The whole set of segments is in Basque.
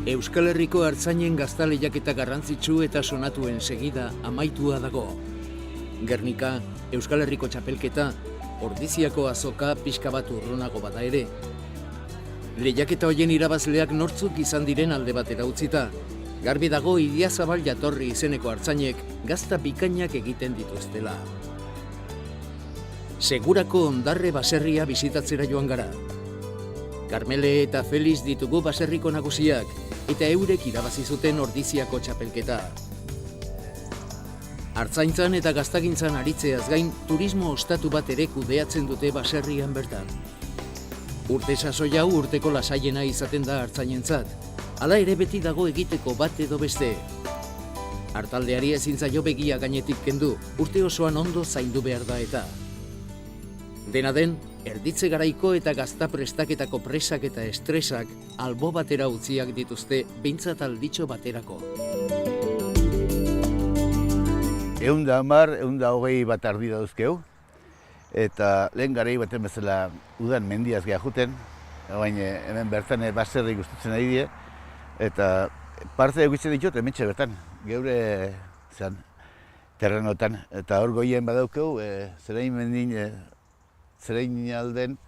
Euskal Herriko artzainen gazta lehiaketa garrantzitsu eta sonatuen segida amaitua dago. Gernika, Euskal Herriko txapelketa, Ordiziako azoka pixka bat urrunago bada ere. Lehiaketa hoien irabazleak nortzuk izan diren alde batera utzita. Garbi dago Idiazabal jatorri izeneko artzainek gazta bikainak egiten dituztela. Segurako Ondarre baserria bisitatzera joan gara. Karmele eta Feliz ditugu baserriko nagusiak, eta eurek irabazi zuten Ordiziako txapelketa. Artzaintzan eta gaztagintzan aritzeaz gain, turismo ostatu bat ere kudeatzen dute baserrian bertan. Urte sasoi hau urteko lasaiena izaten da artzainentzat, hala ere beti dago egiteko bat edo beste. Artaldeari ezin zaio begia gainetik kendu, urte osoan ondo zaindu behar da eta. Dena den, erditze garaiko eta gazta prestaketako presak eta estresak albo batera utziak dituzte behintzat alditxo baterako. 110, 120 bat ardi dauzkeu, eta lehen garai baten bezala udan mendiaz geha juten, baina hemen bertan baserri gustutzen ari die, eta parte egitzen ditut hementxe bertan, geure terrenotan, eta hor goien badaukeu, zerein mendin, zerein alden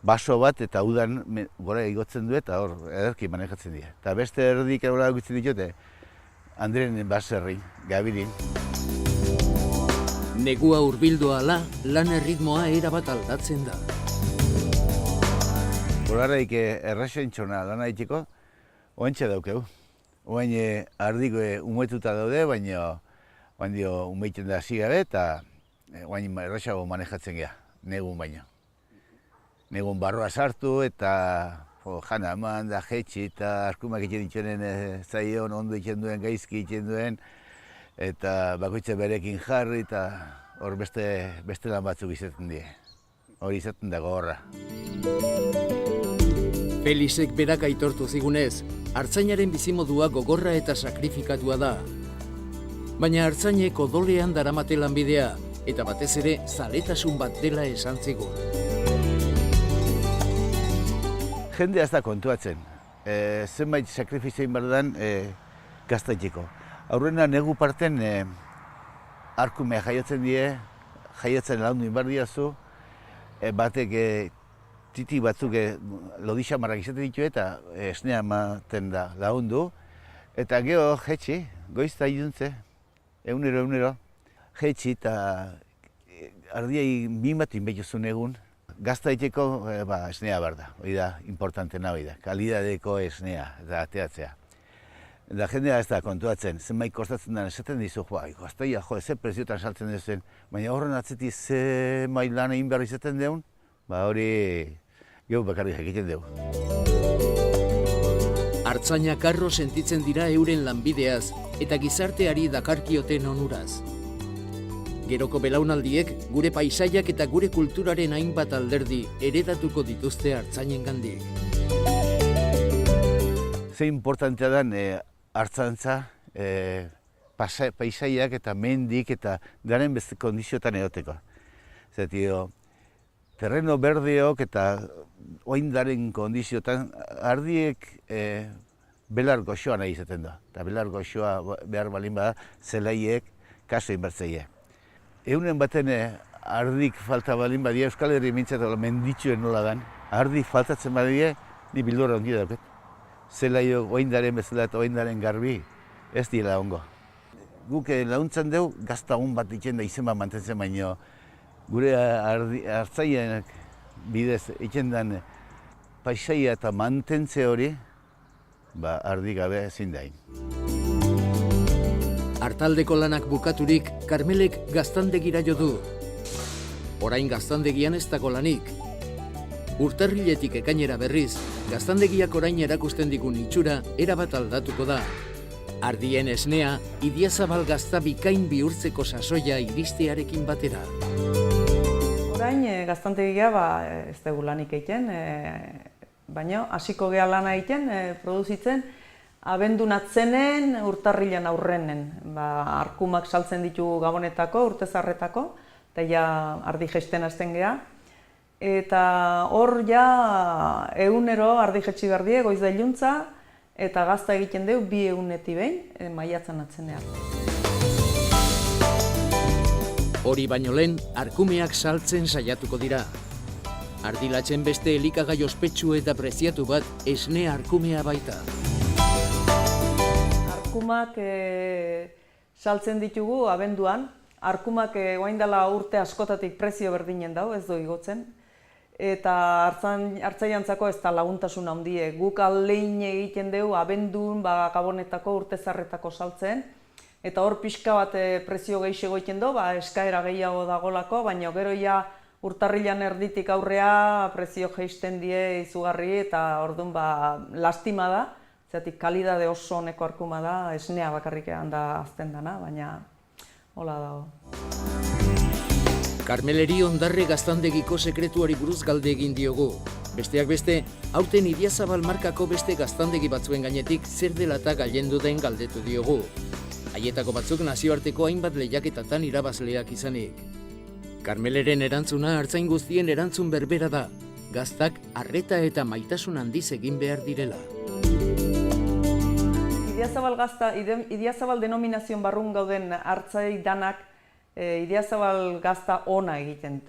baso bat eta udan gora igotzen du eta hor ederki manejatzen dira. Eta beste erdik erola egitzen ditut, Andreen baserri, Gabirin. Negua hurbildu ala, lan erritmoa erabat aldatzen da. Horarraik errasentxona lan haiteko, oentxe daukeu. Oain ardiko umetuta daude, baina umeiten da hasi gabe eta oain errasago manejatzen geha, negun baino. Negun barroa sartu eta jana eman da jetxi eta arkumak egiten dituen zaion, ondo egiten duen, gaizki egiten duen, eta bakoitza berekin jarri eta hor beste lan batzuk izaten die. Hori izaten da gogorra. Felizek berak aitortu zigunez, artzainaren bizimodua gogorra eta sakrifikatua da. Baina artzainek odolean daramate lanbidea, eta batez ere zaletasun bat dela esan zigun. Jendea ez da kontuatzen. Zenbait sakrifizioin bardan gaztaiteko. Aurrena negu parten arkumea jaiotzen die, jaiotzen laundu inbar diazu, batek titi batzuk lodixamarrak izaten ditu eta esnea ematen da laundu. Eta geho jetxi, goizta iduntze, egunero, jetxi eta ardiai mimatin behituzun egun. Gaztaiteko esnea behar da, hori da, importantena hori da, kalidadeko esnea eta ateatzea. Da jendea ez da kontuatzen, zenbait kostatzen da, esaten dizu, gaztaia, ze preziotan saltzen duzen, baina horren atzetik zenbait lan egin behar izaten deun, hori gehu bakarrik egiten dugu. Artzaina karro sentitzen dira euren lanbideaz eta gizarteari dakarkioten onuraz. Geroko belaunaldiek gure paisaiak eta gure kulturaren hainbat alderdi heredatuko dituzte artzainengandik. Ze importantea dan artzantza, paisaiak eta mendik eta garen beste kondiziotan egoteko. Zetio, terreno berdeok eta oindaren kondiziotan ardiek belar goxoa nahi izaten da. Eta belar goxoa behar balin bada zelaiek kaso inbertzeie. Eunen baten ardik falta balin badia Euskal Herri mintzat menditxuen nola dan. Ardik faltatzen badia, ni bildurra ongi dauket. Zelaio oindaren bezala eta oindaren garbi ez dira ongo. Guk launtzan dugu gaztagun bat itzen da izen bat mantentzen baino gure artzainak bidez itzen den paisaia eta mantentze hori ardi gabe ezin dain. Artaldeko lanak bukaturik, Karmelek gaztandegira jo du. Orain gaztandegian ez dago lanik. Urtarriletik ekainera berriz, gaztandegiak orain erakusten digun itxura erabat aldatuko da. Ardien esnea, Idiazabal gazta bikain bihurtzeko sasoia iristearekin batera. Orain gaztandegia ez dugu lanik egiten, baina hasiko geha lana egiten, produzitzen, abendun atzenen, urtarrilean aurrenen. Arkumak saltzen ditugu Gabonetako, urtezarretako, eta ja ardi jesten hasten geha. Eta hor ja egunero ardi jetxi behar die, goiz da iluntza, eta gazta egiten dugu 2 eguneti behin, maiatzan atzenean. Hori baino lehen, arkumeak saltzen saiatuko dira. Ardilatzen beste elikagai ospetsu eta preziatu bat esne arkumea baita. Arkumak saltzen ditugu abenduan. Arkumak orain dela urte askotatik prezio berdinen dau, ez du igotzen. Eta hartzaileantzako ez da laguntasun handie. Guk ahalein egiten dugu abendun, gabonetako urtezarretako saltzen. Eta hor pixka bat prezio gehiago egiten du, eskaera gehiago dagolako, baina gero ja urtarrilan erditik aurrea prezio jaisten die izugarri eta orduan lastima da. Zeratik kalidade oso honeko arkuma da, esnea bakarrik handa azten dana, baina hola dago. Karmeleri Ondarre gaztandegiko sekretuari buruz galde egin diogu. Besteak beste, aurten Idiazabal markako beste gaztandegi batzuen gainetik zer dela eta gailendu den galdetu diogu. Haietako batzuk nazioarteko hainbat lehiaketatan irabazleak izanik. Karmeleren erantzuna artzain guztien erantzun berbera da, gaztak arreta eta maitasun handiz egin behar direla. Idiazabal denominazion barrun gauden hartzai danak Idiazabal gazta ona egiten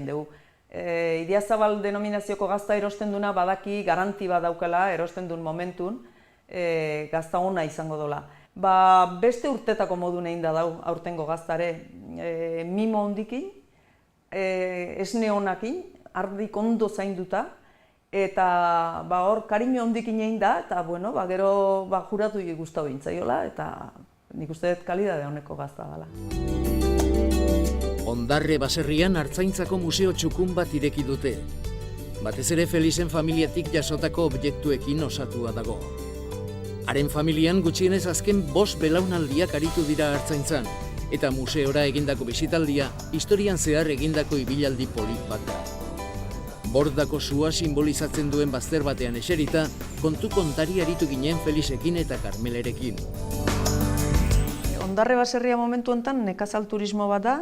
dugu. Idiazabal denominazioko gazta erosten duna badaki garanti bat daukala erosten duen momentun gazta ona izango dola. Beste urtetako modun egin da dau aurtengo gaztare, mimo hondikin, esne honakin, ardik ondo zainduta, eta hor kariño hondikin egin da, eta gero juratu guztau bintzaiola, eta nik uste dut kalidade honeko gazta dela. Ondarre baserrian hartzaintzako museo txukun bat ireki dute. Batez ere Felizen familiatik jasotako objektuekin osatua dago. Haren familian gutxienez azken 5 belaunaldiak aritu dira hartzaintzan, eta museora egindako bisitaldia historian zehar egindako ibilaldi polit bat da. Bordako sua simbolizatzen duen bazter batean eserita, kontu kontari aritu ginen Felizekin eta Karmelerekin. Ondarre baserria momentu honetan nekazal turismo bat da,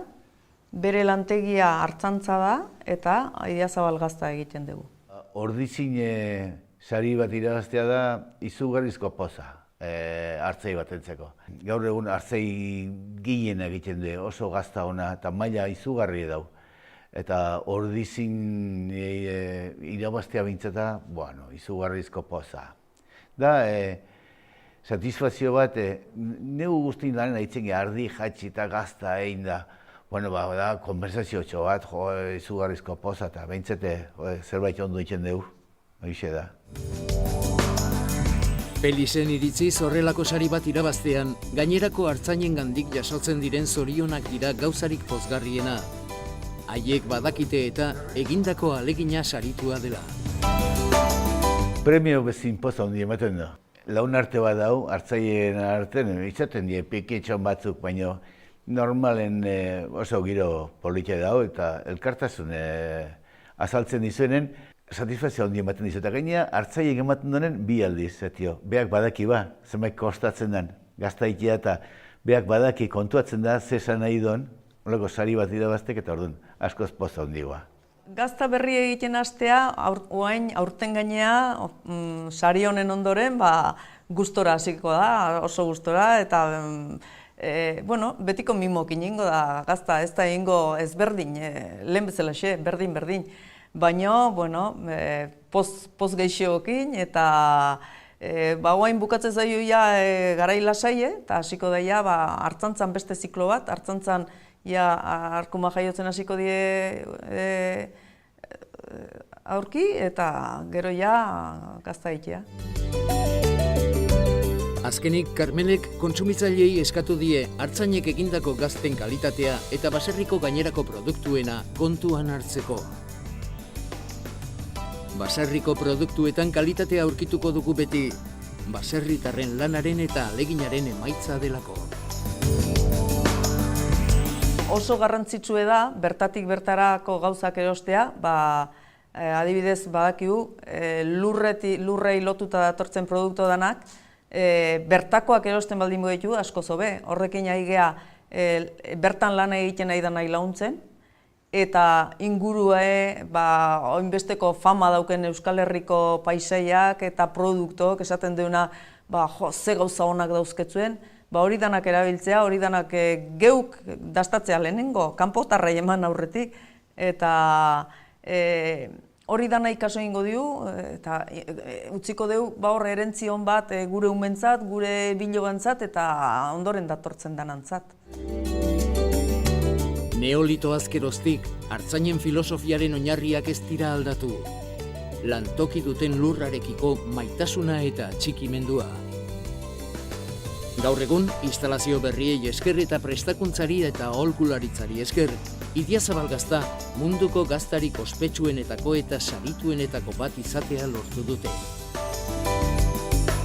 bere lantegia hartzantza da eta Idiazabal gazta egiten dugu. Ordizin sari bat irabaztea da izugarrizko poza hartzei bat entzeko. Gaur egun hartzei ginen egiten du, oso gazta ona eta maila izugarri dau. Eta ordizin irabaztea bintzeta, izugarrizko poza. Da, satisfazio bat, neu guztin lana ditzen ardi jatxi eta gazta egin da. Da, konversazio txo bat, izugarrizko poza eta behintzete zerbait ondo ditzen dugu. Hoixe da. Felizen iritziz horrelako sari bat irabaztean, gainerako hartzainen gandik jasotzen diren zorionak dira gauzarik pozgarriena. Haiek badakite eta egindako ahalegina saritua dela. Premio bezin poza hondi ematen da. Laun arte bat dau, hartzaien artean, izaten die piketxon batzuk, baina normalen oso giro politia dau eta elkartasun azaltzen dizuenen, satisfazio handi ematen dizu, eta gainea hartzaiek ematen duen 2 aldiz, beak badaki zenbait kostatzen den gaztaikia eta beak badaki kontuatzen da zesan nahi duen, holako sari bat irabaztek eta orduan askoz poza handigoa. Gazta berri egiten hastea, aurten gainea, sari honen ondoren, gustora hasiko da, oso gustora, eta betiko mimokin ingo da gazta, ez da ingo ezberdin, lehen bezalaxe, berdin. Baina, poz geixeokin eta guain bukatzen zaio garai lasaie, eta hasiko daia hartzantzan beste ziklo bat, hartzantzan arkuma jaiotzen hasiko die aurki eta gero gazta egitea. Azkenik, Karmelek kontsumitzaileei eskatu die hartzainek egindako gazten kalitatea eta baserriko gainerako produktuena kontuan hartzeko. Baserriko produktuetan kalitatea aurkituko dugu beti, baserritarren lanaren eta ahaleginaren emaitza delako. Oso garrantzitsue da, bertatik bertarako gauzak erostea, adibidez badakigu, lurrei lotuta datortzen produktu danak, bertakoak erosten baldin ditu asko zobe, horrekin aigea bertan lan egiten nahi da nahi launtzen, eta ingurue, oinbesteko fama dauken Euskal Herriko paisaiak eta produktok, esaten duena, ze gauza honak dauzketzuen, hori danak erabiltzea, hori danak geuk dastatzea lehenengo, kanpotarrei eman aurretik, eta hori dana ikaso egingo diu, eta utziko dugu hor erentzion bat gure umentzat, gure bilobantzat, eta ondoren datortzen danantzat. Neolito azkeroztik, artzainen filosofiaren oinarriak ez dira aldatu. Lantoki duten lurrarekiko maitasuna eta atxikimendua. Gaur egun, instalazio berriei esker eta prestakuntzari eta aholkularitzari esker, Idiazabal Gazta munduko gaztarik ospetsuenetako eta sarituenetako bat izatea lortu dute.